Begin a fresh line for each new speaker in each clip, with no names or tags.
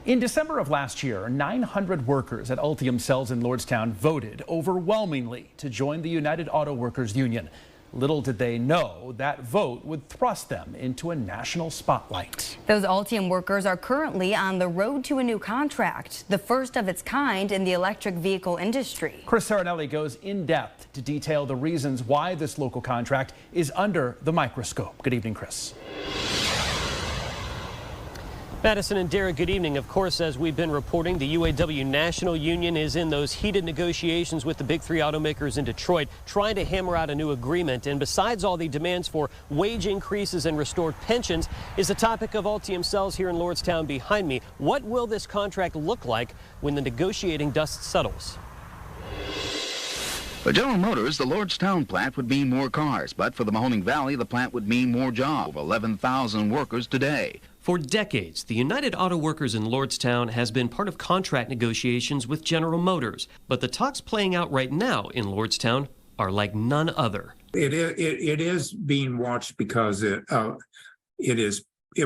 In December of last year, 900 workers at Ultium Cells in Lordstown voted overwhelmingly to join the United Auto Workers Union. Little did they know that vote would thrust them into a national spotlight.
Those Ultium workers are currently on the road to a new contract, the first of its kind in the electric vehicle industry.
Chris Sarinelli goes in depth to detail the reasons why this local contract is under the microscope. Good evening, Chris.
Madison and Derek, good evening. Of course, as we've been reporting, the UAW National Union is in those heated negotiations with the big three automakers in Detroit, trying to hammer out a new agreement. And besides all the demands for wage increases and restored pensions, is the topic of Ultium Cells here in Lordstown behind me. What will this contract look like when the negotiating dust settles?
For General Motors, the Lordstown plant would mean more cars, but for the Mahoning Valley, the plant would mean more jobs. 11,000 workers today.
For decades, the United Auto Workers in Lordstown has been part of contract negotiations with General Motors. But the talks playing out right now in Lordstown are like none other.
It is being watched because it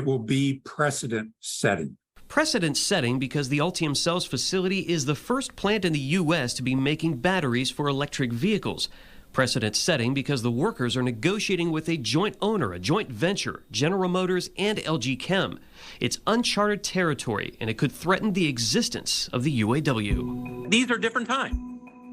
will be precedent setting.
Precedent setting because the Ultium Cells facility is the first plant in the U.S. to be making batteries for electric vehicles. Precedent setting because the workers are negotiating with a joint owner, a joint venture, General Motors and LG Chem. It's uncharted territory, and it could threaten the existence of the UAW.
These are different times.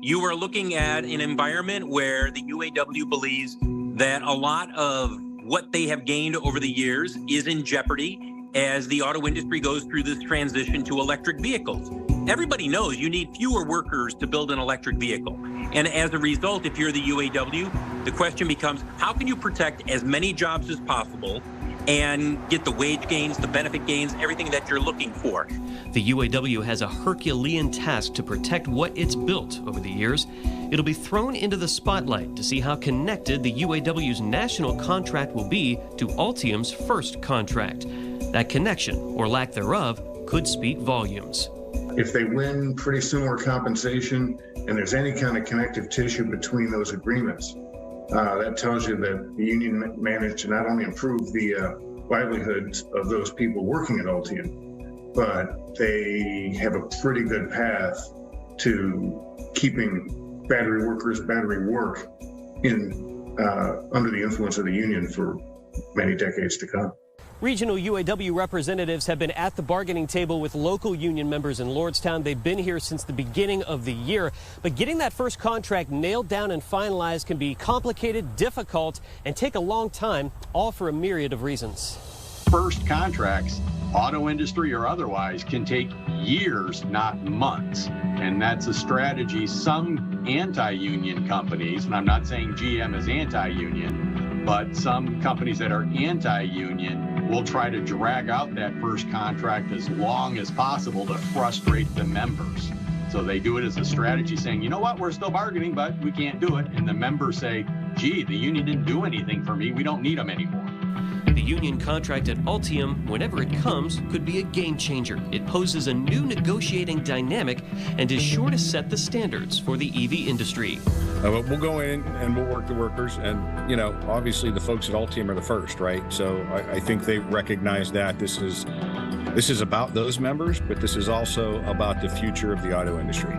You are looking at an environment where the UAW believes that a lot of what they have gained over the years is in jeopardy as the auto industry goes through this transition to electric vehicles. Everybody knows you need fewer workers to build an electric vehicle. And as a result, if you're the UAW, the question becomes, how can you protect as many jobs as possible and get the wage gains, the benefit gains, everything that you're looking for?
The UAW has a Herculean task to protect what it's built over the years. It'll be thrown into the spotlight to see how connected the UAW's national contract will be to Ultium's first contract. That connection, or lack thereof, could speak volumes.
If they win pretty similar compensation and there's any kind of connective tissue between those agreements, that tells you that the union managed to not only improve the livelihoods of those people working at Ultium, but they have a pretty good path to keeping battery workers, battery work in under the influence of the union for many decades to come.
Regional UAW representatives have been at the bargaining table with local union members in Lordstown. They've been here since the beginning of the year. But getting that first contract nailed down and finalized can be complicated, difficult, and take a long time, all for a myriad of reasons.
First contracts, auto industry or otherwise, can take years, not months. And that's a strategy some anti-union companies, and I'm not saying GM is anti-union, but some companies that are anti-union will try to drag out that first contract as long as possible to frustrate the members. So they do it as a strategy saying, you know what, we're still bargaining, but we can't do it. And the members say, gee, the union didn't do anything for me. We don't need them anymore.
The union contract at Ultium, whenever it comes, could be a game changer. It poses a new negotiating dynamic and is sure to set the standards for the EV industry.
But we'll go in and we'll work the workers, and you know, obviously the folks at Ultium are the first, right? So I think they recognize that this is about those members, but this is also about the future of the auto industry.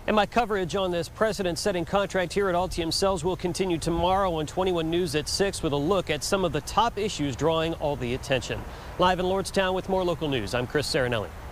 And my coverage on this precedent-setting contract here at Ultium Cells will continue tomorrow on 21 News at 6 with a look at some of the top issues drawing all the attention. Live in Lordstown with more local news, I'm Chris Sarinelli.